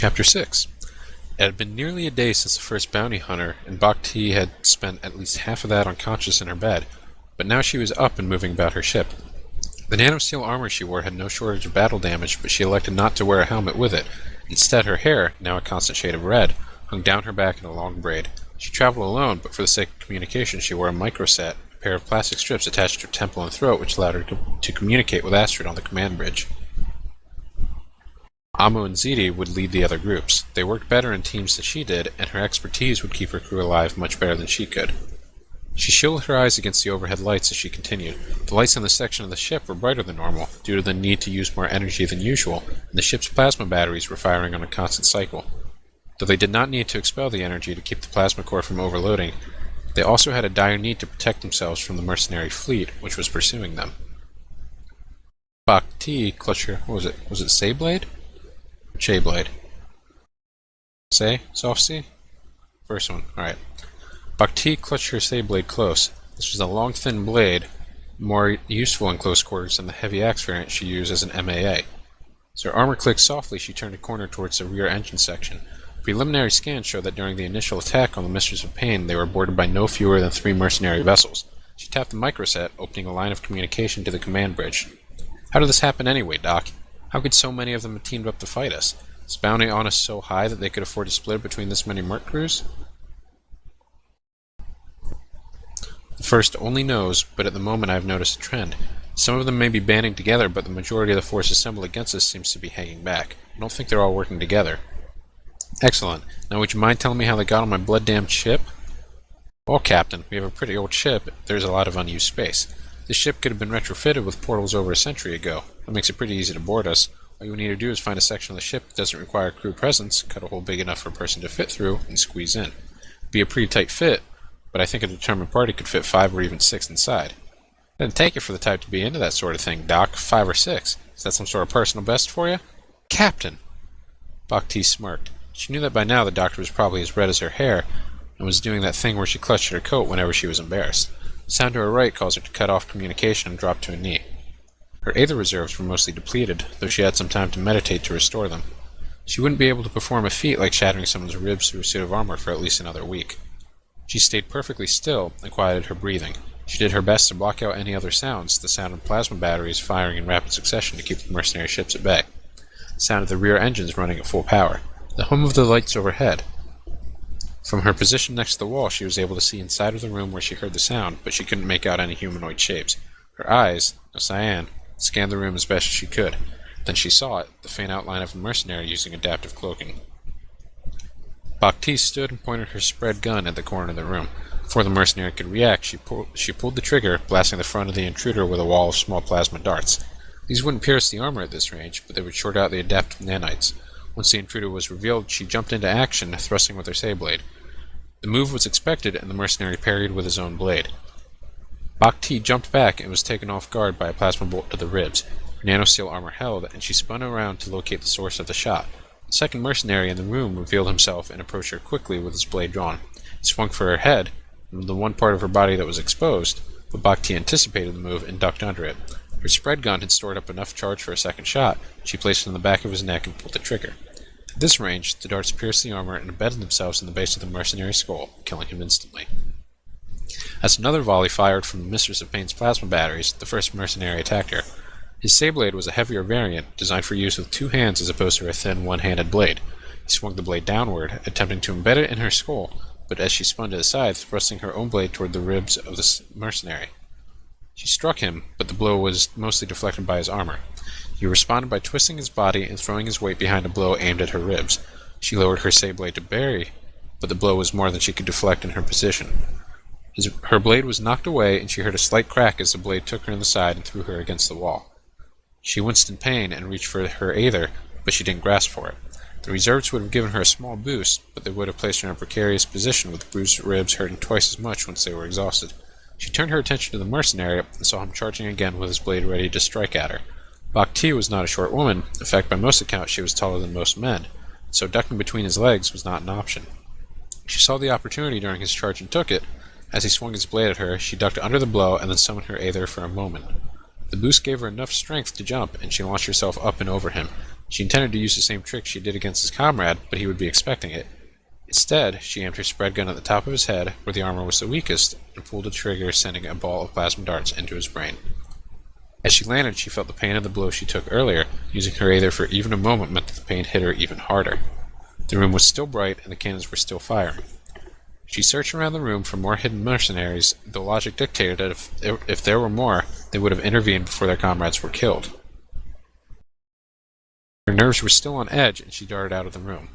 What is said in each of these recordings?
Chapter 6. It had been nearly a day since the first bounty hunter, and Bhakti had spent at least half of that unconscious in her bed, but now she was up and moving about her ship. The nanosteel armor she wore had no shortage of battle damage, but she elected not to wear a helmet with it. Instead, her hair, now a constant shade of red, hung down her back in a long braid. She traveled alone, but for the sake of communication she wore a microset, a pair of plastic strips attached to her temple and throat which allowed her to communicate with Astrid on the command bridge. Amu and Ziti would lead the other groups. They worked better in teams than she did, and her expertise would keep her crew alive much better than she could. She shielded her eyes against the overhead lights as she continued. The lights in this section of the ship were brighter than normal, due to the need to use more energy than usual, and the ship's plasma batteries were firing on a constant cycle. Though they did not need to expel the energy to keep the plasma core from overloading, they also had a dire need to protect themselves from the mercenary fleet, which was pursuing them. Bhakti clutched her... what was it? Was it Sayblade? Shayblade. Say? Soft C? First one. Alright. Bhakti clutched her Sayblade close. This was a long, thin blade, more useful in close quarters than the heavy axe variant she used as an MAA. As her armor clicked softly, she turned a corner towards the rear engine section. Preliminary scans showed that during the initial attack on the Mistress of Pain, they were boarded by no fewer than 3 mercenary vessels. She tapped the microset, opening a line of communication to the command bridge. How did this happen anyway, Doc? How could so many of them have teamed up to fight us? Is bounty on us so high that they could afford to split between this many merc crews? The first only knows, but at the moment I have noticed a trend. Some of them may be banding together, but the majority of the force assembled against us seems to be hanging back. I don't think they're all working together. Excellent. Now would you mind telling me how they got on my blood-damned ship? Well, Captain, we have a pretty old ship. There's a lot of unused space. This ship could have been retrofitted with portals over a century ago. That makes it pretty easy to board us. All you need to do is find a section of the ship that doesn't require crew presence, cut a hole big enough for a person to fit through, and squeeze in. It'd be a pretty tight fit, but I think a determined party could fit 5 or even 6 inside. I didn't take it for the type to be into that sort of thing, Doc. 5 or 6. Is that some sort of personal best for you? Captain! Bhakti smirked. She knew that by now the doctor was probably as red as her hair, and was doing that thing where she clutched at her coat whenever she was embarrassed. The sound to her right caused her to cut off communication and drop to a knee. Her Aether reserves were mostly depleted, though she had some time to meditate to restore them. She wouldn't be able to perform a feat like shattering someone's ribs through a suit of armor for at least another week. She stayed perfectly still and quieted her breathing. She did her best to block out any other sounds, the sound of plasma batteries firing in rapid succession to keep the mercenary ships at bay, the sound of the rear engines running at full power, the hum of the lights overhead. From her position next to the wall, she was able to see inside of the room where she heard the sound, but she couldn't make out any humanoid shapes. Her eyes, no cyan, scanned the room as best as she could. Then she saw it, the faint outline of a mercenary using adaptive cloaking. Bhakti stood and pointed her spread gun at the corner of the room. Before the mercenary could react, she pulled the trigger, blasting the front of the intruder with a wall of small plasma darts. These wouldn't pierce the armor at this range, but they would short out the adaptive nanites. Once the intruder was revealed, she jumped into action, thrusting with her Sayblade. The move was expected, and the mercenary parried with his own blade. Bhakti jumped back and was taken off guard by a plasma bolt to the ribs. Her nanosteel armor held, and she spun around to locate the source of the shot. The second mercenary in the room revealed himself and approached her quickly with his blade drawn. He swung for her head, the one part of her body that was exposed, but Bhakti anticipated the move and ducked under it. Her spread gun had stored up enough charge for a second shot. She placed it in the back of his neck and pulled the trigger. At this range, the darts pierced the armor and embedded themselves in the base of the mercenary's skull, killing him instantly. As another volley fired from the Mistress of Pain's plasma batteries, the first mercenary attacked her. His Sayblade was a heavier variant, designed for use with 2 hands as opposed to her thin, one-handed blade. He swung the blade downward, attempting to embed it in her skull, but as she spun to the side, thrusting her own blade toward the ribs of the mercenary. She struck him, but the blow was mostly deflected by his armor. He responded by twisting his body and throwing his weight behind a blow aimed at her ribs. She lowered her Sayblade to parry, but the blow was more than she could deflect in her position. Her blade was knocked away, and she heard a slight crack as the blade took her in the side and threw her against the wall. She winced in pain and reached for her Aether, but she didn't grasp for it. The reserves would have given her a small boost, but they would have placed her in a precarious position with bruised ribs hurting twice as much once they were exhausted. She turned her attention to the mercenary and saw him charging again with his blade ready to strike at her. Bhakti was not a short woman. In fact, by most accounts, she was taller than most men, so ducking between his legs was not an option. She saw the opportunity during his charge and took it. As he swung his blade at her, she ducked under the blow and then summoned her Aether for a moment. The boost gave her enough strength to jump, and she launched herself up and over him. She intended to use the same trick she did against his comrade, but he would be expecting it. Instead, she aimed her spread gun at the top of his head, where the armor was the weakest, and pulled the trigger, sending a ball of plasma darts into his brain. As she landed, she felt the pain of the blow she took earlier. Using her Aether for even a moment meant that the pain hit her even harder. The room was still bright, and the cannons were still firing. She searched around the room for more hidden mercenaries, though logic dictated that if there were more, they would have intervened before their comrades were killed. Her nerves were still on edge, and she darted out of the room.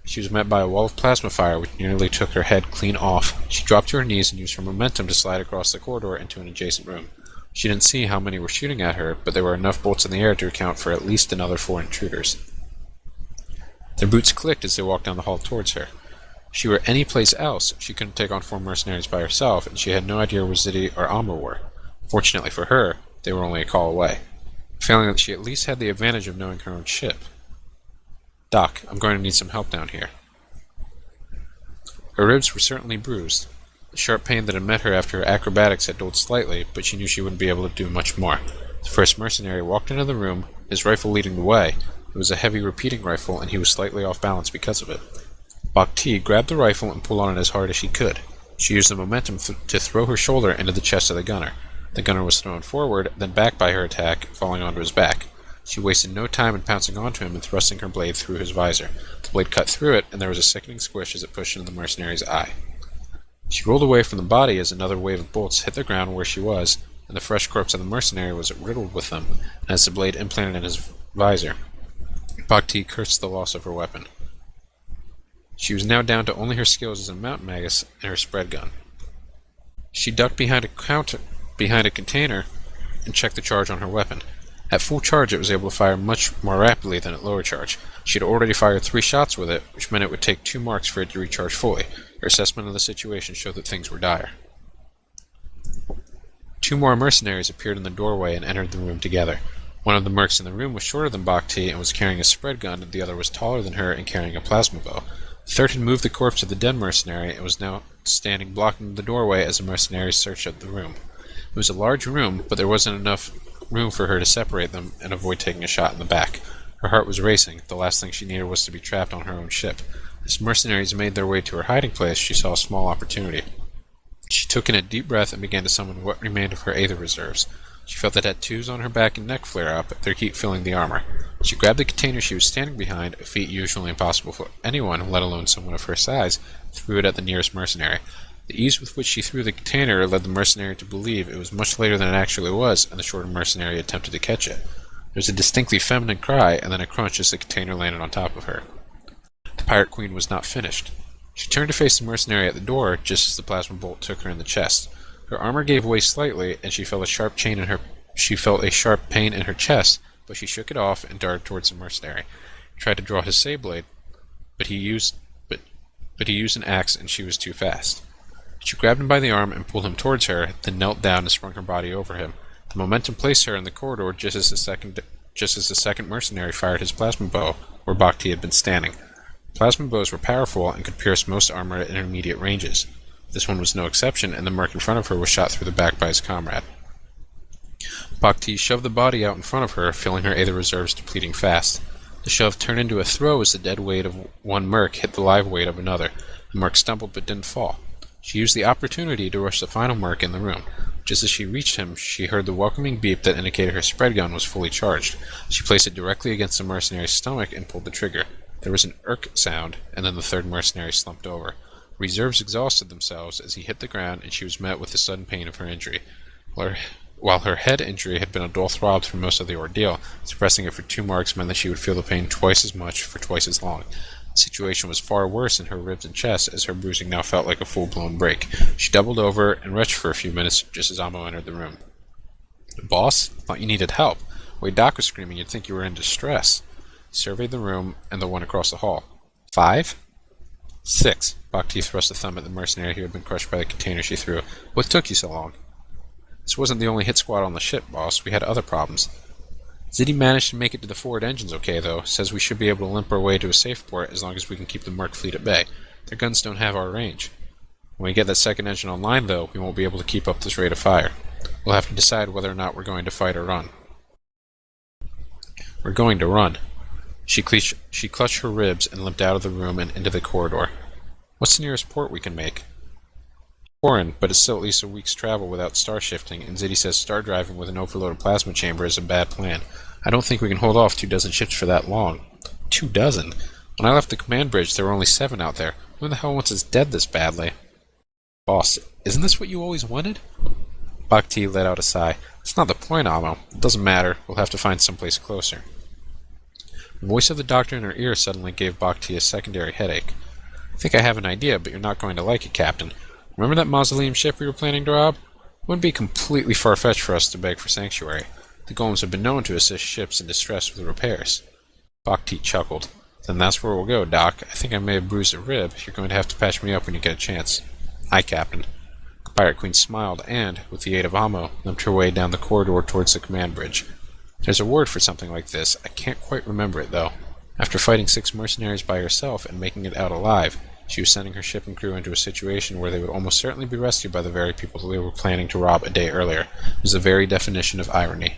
She was met by a wall of plasma fire which nearly took her head clean off. She dropped to her knees and used her momentum to slide across the corridor into an adjacent room. She didn't see how many were shooting at her, but there were enough bolts in the air to account for at least another 4 intruders. Their boots clicked as they walked down the hall towards her. If she were any place else, she couldn't take on 4 mercenaries by herself, and she had no idea where Ziddy or Amr were. Fortunately for her, they were only a call away. Feeling that she at least had the advantage of knowing her own ship. "Doc, I'm going to need some help down here." Her ribs were certainly bruised. The sharp pain that had met her after her acrobatics had dulled slightly, but she knew she wouldn't be able to do much more. The first mercenary walked into the room, his rifle leading the way. It was a heavy repeating rifle, and he was slightly off balance because of it. Bhakti grabbed the rifle and pulled on it as hard as she could. She used the momentum to throw her shoulder into the chest of the gunner. The gunner was thrown forward, then back by her attack, falling onto his back. She wasted no time in pouncing onto him and thrusting her blade through his visor. The blade cut through it, and there was a sickening squish as it pushed into the mercenary's eye. She rolled away from the body as another wave of bolts hit the ground where she was, and the fresh corpse of the mercenary was riddled with them, as the blade implanted in his visor. Bhakti cursed the loss of her weapon. She was now down to only her skills as a mountain magus and her spread gun. She ducked behind a container and checked the charge on her weapon. At full charge, it was able to fire much more rapidly than at lower charge. She had already fired 3 shots with it, which meant it would take 2 marks for it to recharge fully. Her assessment of the situation showed that things were dire. 2 more mercenaries appeared in the doorway and entered the room together. One of the mercs in the room was shorter than Bhakti and was carrying a spread gun, and the other was taller than her and carrying a plasma bow. The third had moved the corpse of the dead mercenary and was now standing blocking the doorway as the mercenaries searched out the room. It was a large room, but there wasn't enough room for her to separate them and avoid taking a shot in the back. Her heart was racing. The last thing she needed was to be trapped on her own ship. As mercenaries made their way to her hiding place, she saw a small opportunity. She took in a deep breath and began to summon what remained of her Aether reserves. She felt the tattoos on her back and neck flare up, their heat filling the armor. She grabbed the container she was standing behind, a feat usually impossible for anyone, let alone someone of her size, threw it at the nearest mercenary. The ease with which she threw the container led the mercenary to believe it was much later than it actually was, and the shorter mercenary attempted to catch it. There was a distinctly feminine cry, and then a crunch as the container landed on top of her. The Pirate Queen was not finished. She turned to face the mercenary at the door just as the plasma bolt took her in the chest. Her armor gave way slightly, and she felt a sharp pain in her chest, but she shook it off and darted towards the mercenary. He tried to draw his blade, but he used an axe, and she was too fast. She grabbed him by the arm and pulled him towards her, then knelt down and sprung her body over him. The momentum placed her in the corridor just as the second mercenary fired his plasma bow where Bhakti had been standing. Plasma bows were powerful and could pierce most armor at intermediate ranges. This one was no exception, and the merc in front of her was shot through the back by his comrade. Bhakti shoved the body out in front of her, filling her Aether reserves depleting fast. The shove turned into a throw as the dead weight of one merc hit the live weight of another. The merc stumbled but didn't fall. She used the opportunity to rush the final merc in the room. Just as she reached him, she heard the welcoming beep that indicated her spread gun was fully charged. She placed it directly against the mercenary's stomach and pulled the trigger. There was an irk sound, and then the third mercenary slumped over. Reserves exhausted themselves as he hit the ground, and she was met with the sudden pain of her injury. While her head injury had been a dull throb through most of the ordeal, suppressing it for 2 marks meant that she would feel the pain twice as much for twice as long. The situation was far worse in her ribs and chest, as her bruising now felt like a full-blown break. She doubled over and retched for a few minutes just as Amo entered the room. "Boss, thought you needed help. The way Doc was screaming, you'd think you were in distress." He surveyed the room and the one across the hall. 5? 6. Bhakti thrust a thumb at the mercenary who had been crushed by the container she threw. "What took you so long?" "This wasn't the only hit squad on the ship, boss. We had other problems." "Ziddy managed to make it to the forward engines okay, though. Says we should be able to limp our way to a safe port as long as we can keep the Merc fleet at bay. Their guns don't have our range. When we get that second engine online, though, we won't be able to keep up this rate of fire. We'll have to decide whether or not we're going to fight or run." "We're going to run." She clutched her ribs and limped out of the room and into the corridor. What's the nearest port we can make? Foreign, but it's still at least a week's travel without star shifting, and Ziddy says star driving with an overloaded plasma chamber is a bad plan. I don't think we can hold off 24 ships for that long. 24? When I left the command bridge, there were only 7 out there. Who the hell wants us dead this badly? Boss, isn't this what you always wanted? Bhakti let out a sigh. That's not the point, Amo. It doesn't matter. We'll have to find someplace closer. The voice of the doctor in her ear suddenly gave Bhakti a secondary headache. I think I have an idea, but you're not going to like it, Captain. Remember that mausoleum ship we were planning to rob? It wouldn't be completely far-fetched for us to beg for sanctuary. The golems have been known to assist ships in distress with repairs. Bhakti chuckled. Then that's where we'll go, Doc. I think I may have bruised a rib. You're going to have to patch me up when you get a chance. Aye, Captain. The Pirate Queen smiled and, with the aid of Amo, limped her way down the corridor towards the command bridge. There's a word for something like this. I can't quite remember it, though. After fighting 6 mercenaries by herself and making it out alive, she was sending her ship and crew into a situation where they would almost certainly be rescued by the very people they were planning to rob a day earlier. It was the very definition of irony.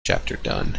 Chapter done.